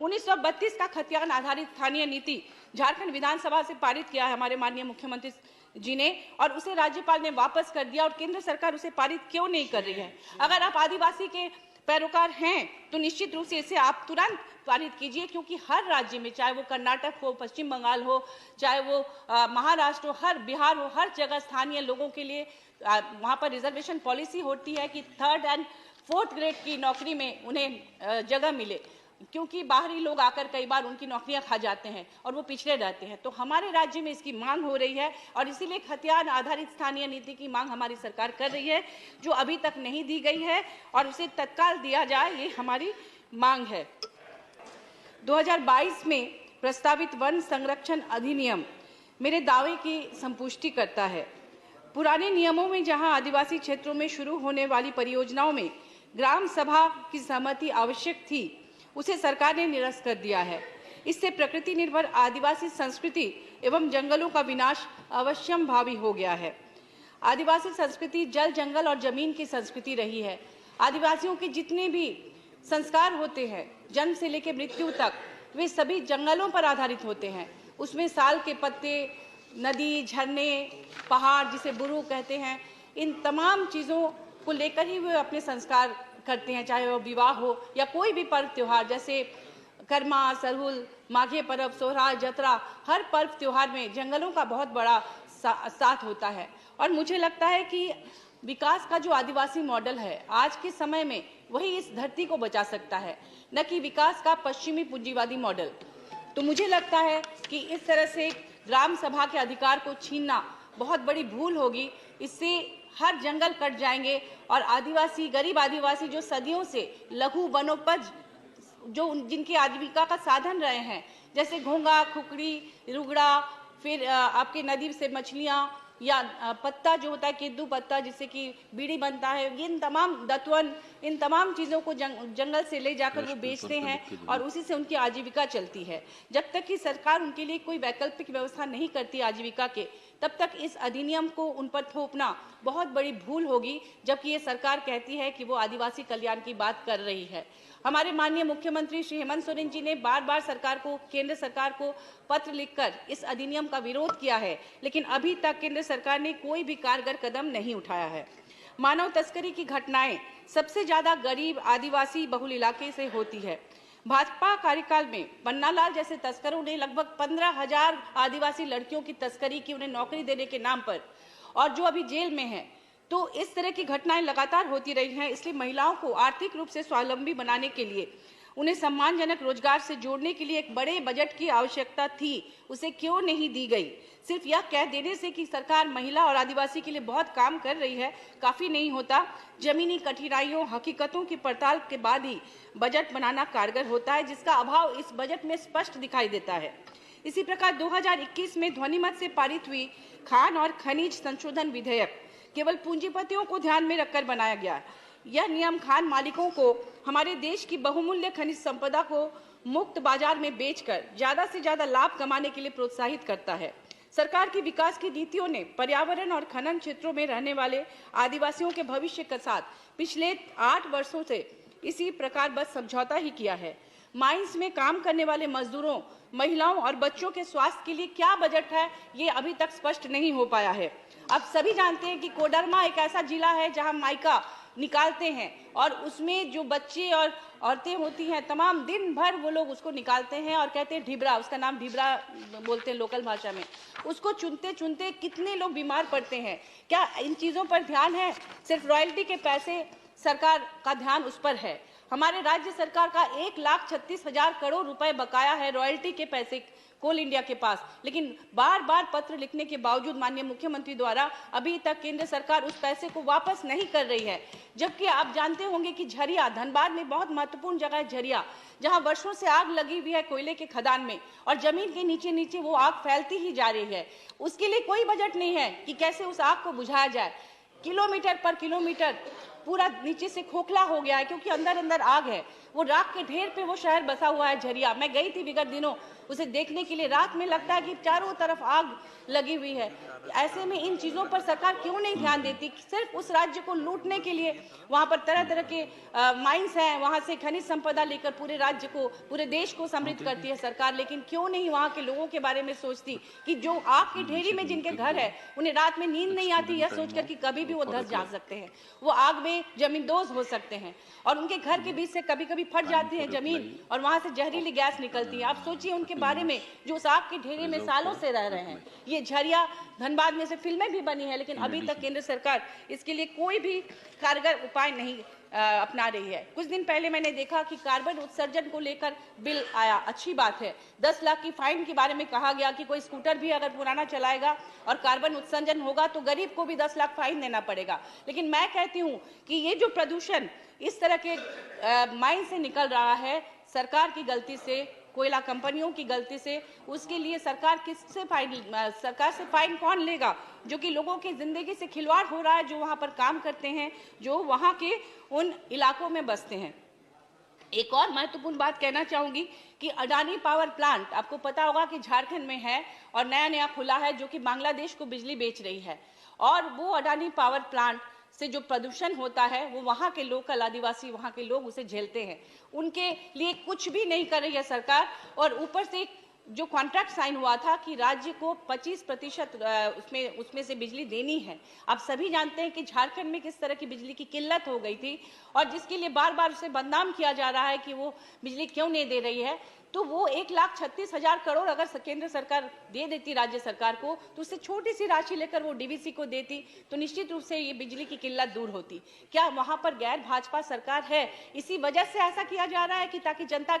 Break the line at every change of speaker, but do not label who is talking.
1932 का खतियान आधारित स्थानीय नीति झारखंड विधानसभा से पारित किया है हमारे माननीय मुख्यमंत्री जी ने, और उसे राज्यपाल ने वापस कर दिया। और केंद्र सरकार उसे पारित क्यों नहीं कर रही है? अगर आप आदिवासी के पैरोकार हैं तो निश्चित रूप से इसे आप तुरंत पारित कीजिए, क्योंकि हर राज्य में, चाहे वो कर्नाटक हो, पश्चिम बंगाल हो, चाहे वो महाराष्ट्र हो, हर बिहार हो, हर जगह स्थानीय लोगों के लिए वहाँ पर रिजर्वेशन पॉलिसी होती है कि 3rd और 4th ग्रेड की नौकरी में उन्हें जगह मिले, क्योंकि बाहरी लोग आकर कई बार उनकी नौकरियां खा जाते हैं और वो पिछड़े रहते हैं। तो हमारे राज्य में इसकी मांग हो रही है और इसीलिए खतियान आधारित स्थानीय नीति की मांग हमारी सरकार कर रही है, जो अभी तक नहीं दी गई है, और उसे तत्काल दिया जाए, ये हमारी मांग है। 2022 में प्रस्तावित वन संरक्षण अधिनियम मेरे दावे की संपुष्टि करता है। पुराने नियमों में जहां आदिवासी क्षेत्रों में शुरू होने वाली परियोजनाओं में ग्राम सभा की सहमति आवश्यक थी, उसे सरकार ने निरस्त कर दिया है। इससे प्रकृति निर्भर आदिवासी संस्कृति एवं जंगलों का विनाश अवश्यंभावी हो गया है। आदिवासी संस्कृति जल, जंगल और जमीन की संस्कृति रही है। आदिवासियों के जितने भी संस्कार होते हैं, जन्म से लेकर मृत्यु तक, वे सभी जंगलों पर आधारित होते हैं। उसमें साल के पत्ते, नदी, झरने, पहाड़ जिसे बुरु कहते हैं, इन तमाम चीज़ों को लेकर ही वे अपने संस्कार करते हैं, चाहे वो विवाह हो या कोई भी पर्व त्योहार, जैसे कर्मा, सरहुल, माघे पर्व, सोहराय, जतरा, हर पर्व त्योहार में जंगलों का बहुत बड़ा साथ होता है। और मुझे लगता है कि विकास का जो आदिवासी मॉडल है आज के समय में, वही इस धरती को बचा सकता है, न कि विकास का पश्चिमी पूंजीवादी मॉडल। तो मुझे लगता है कि इस तरह से ग्राम सभा के अधिकार को छीनना बहुत बड़ी भूल होगी। इससे हर जंगल कट जाएंगे और आदिवासी, गरीब आदिवासी जो सदियों से लघु वनोपज, जो जिनकी आजीविका का साधन रहे हैं, जैसे घोंगा, खुकड़ी, रुगड़ा, फिर आपके नदी से मछलियाँ, या पत्ता जो होता है केदू पत्ता जिससे कि बीड़ी बनता है, इन तमाम दतवन, इन तमाम चीज़ों को जंगल से ले जाकर वो बेचते हैं और उसी से उनकी आजीविका चलती है। जब तक कि सरकार उनके लिए कोई वैकल्पिक व्यवस्था नहीं करती आजीविका के, तब तक इस अधिनियम को उन पर थोपना बहुत बड़ी भूल होगी, जबकि ये सरकार कहती है कि वो आदिवासी कल्याण की बात कर रही है। हमारे माननीय मुख्यमंत्री श्री हेमंत सोरेन जी ने बार बार सरकार को, केंद्र सरकार को पत्र लिखकर इस अधिनियम का विरोध किया है, लेकिन अभी तक केंद्र सरकार ने कोई भी कारगर कदम नहीं उठाया है। मानव तस्करी की घटनाएं सबसे ज्यादा गरीब आदिवासी बहुल इलाके से होती है। भाजपा कार्यकाल में पन्नालाल जैसे तस्करों ने लगभग 15,000 आदिवासी लड़कियों की तस्करी की, उन्हें नौकरी देने के नाम पर, और जो अभी जेल में हैं। तो इस तरह की घटनाएं लगातार होती रही हैं। इसलिए महिलाओं को आर्थिक रूप से स्वावलंबी बनाने के लिए, उन्हें सम्मानजनक रोजगार से जोड़ने के लिए एक बड़े बजट की आवश्यकता थी। उसे क्यों नहीं दी गई? सिर्फ यह कह देने से कि सरकार महिला और आदिवासी के लिए बहुत काम कर रही है, काफ़ी नहीं होता। जमीनी कठिनाइयों, हकीकतों की पड़ताल के बाद ही बजट बनाना कारगर होता है, जिसका अभाव इस बजट में स्पष्ट दिखाई देता है। इसी प्रकार 2021 में ध्वनिमत से पारित हुई खान और खनिज संशोधन विधेयक केवल पूंजीपतियों को ध्यान में रखकर बनाया गया। यह नियम खान मालिकों को हमारे देश की बहुमूल्य खनिज संपदा को मुक्त बाजार में बेचकर ज्यादा से ज्यादा लाभ कमाने के लिए प्रोत्साहित करता है। सरकार की विकास की नीतियों ने पर्यावरण और खनन क्षेत्रों में रहने वाले आदिवासियों के भविष्य के साथ पिछले 8 वर्षों से इसी प्रकार बस समझौता ही किया है। माइंस में काम करने वाले मजदूरों, महिलाओं और बच्चों के स्वास्थ्य के लिए क्या बजट है, ये अभी तक स्पष्ट नहीं हो पाया है। अब सभी जानते हैं कि कोडरमा एक ऐसा जिला है जहां माइका निकालते हैं और उसमें जो बच्चे और औरतें होती हैं, तमाम दिन भर वो लोग उसको निकालते हैं और कहते हैं ढिबरा, उसका नाम ढिबरा बोलते हैं लोकल भाषा में। उसको चुनते चुनते कितने लोग बीमार पड़ते हैं। क्या इन चीज़ों पर ध्यान है? सिर्फ रॉयल्टी के पैसे, सरकार का ध्यान उस पर है। हमारे राज्य सरकार का 1,36,000 करोड़ रुपए बकाया है रॉयल्टी के पैसे कोल इंडिया के पास, लेकिन बार बार पत्र लिखने के बावजूद माननीय मुख्यमंत्री द्वारा अभी तक केंद्र सरकार उस पैसे को वापस नहीं कर रही है। जबकि आप जानते होंगे कि झरिया, धनबाद में बहुत महत्वपूर्ण जगह है झरिया, जहां वर्षों से आग लगी हुई है कोयले के खदान में और जमीन के नीचे नीचे वो आग फैलती ही जा रही है। उसके लिए कोई बजट नहीं है कि कैसे उस आग को बुझाया जाए। किलोमीटर पर किलोमीटर पूरा नीचे से खोखला हो गया है, क्योंकि अंदर अंदर आग है। वो राख के ढेर पे वो शहर बसा हुआ है झरिया। मैं गई थी विगत दिनों उसे देखने के लिए। रात में लगता है कि चारों तरफ आग लगी हुई है। ऐसे में इन चीजों पर सरकार क्यों नहीं ध्यान देती? सिर्फ उस राज्य को लूटने के लिए वहां पर तरह तरह के माइंस हैं, वहां से खनिज संपदा लेकर पूरे राज्य को, पूरे देश को समृद्ध करती है सरकार, लेकिन क्यों नहीं वहां के लोगों के बारे में सोचती कि जो आग की ढेरी में जिनके घर है उन्हें रात में नींद नहीं आती, यह सोचकर कि कभी भी वो धस जा सकते हैं, वो आग में जमींदोज हो सकते हैं, और उनके घर के बीच से कभी कभी फट जाती है जमीन और वहां से जहरीली गैस निकलती है। आप सोचिए उनके बारे में जो उस आग की ढेरी में सालों से रह रहे हैं। ये झरिया धनबाद में से फिल्में भी बनी है, लेकिन अभी तक केंद्र सरकार इसके लिए कोई भी कारगर उपाय नहीं अपना रही है। कुछ दिन पहले मैंने देखा कि कार्बन उत्सर्जन को लेकर बिल आया, अच्छी बात है। 10 लाख की फाइन के बारे में कहा गया कि कोई स्कूटर भी अगर पुराना चलाएगा और कार्बन उत्सर्जन होगा तो गरीब को भी 10 लाख फाइन देना पड़ेगा। लेकिन मैं कहती हूं कि ये जो प्रदूषण इस तरह के माइन से निकल रहा है, सरकार की गलती से, कोयला कंपनियों की गलती से, उसके लिए सरकार से फाइन कौन लेगा? जो कि लोगों की जिंदगी से खिलवाड़ हो रहा है, जो वहां पर काम करते हैं, जो वहां के उन इलाकों में बसते हैं। एक और महत्वपूर्ण बात कहना चाहूंगी कि अडानी पावर प्लांट, आपको पता होगा कि झारखंड में है और नया खुला है, जो कि बांग्लादेश को बिजली बेच रही है। और वो अडानी पावर प्लांट से जो प्रदूषण होता है वो वहां के लोकल आदिवासी, वहां के लोग उसे झेलते हैं। उनके लिए कुछ भी नहीं कर रही है सरकार। और ऊपर से जो कॉन्ट्रैक्ट साइन हुआ था कि राज्य को 25% उसमें से बिजली देनी है। आप सभी जानते हैं कि झारखंड में किस तरह की बिजली की किल्लत हो गई थी, और जिसके लिए बार बार उसे बदनाम किया जा रहा है कि वो बिजली क्यों नहीं दे रही है। तो वो 1,36,000 करोड़ अगर केंद्र सरकार दे देती राज्य सरकार को, तो उससे छोटी सी राशि लेकर वो डीवीसी को देती, तो निश्चित रूप से ये बिजली की किल्लत दूर होती। क्या वहां पर गैर भाजपा सरकार है, इसी वजह से ऐसा किया जा रहा है कि ताकि जनता की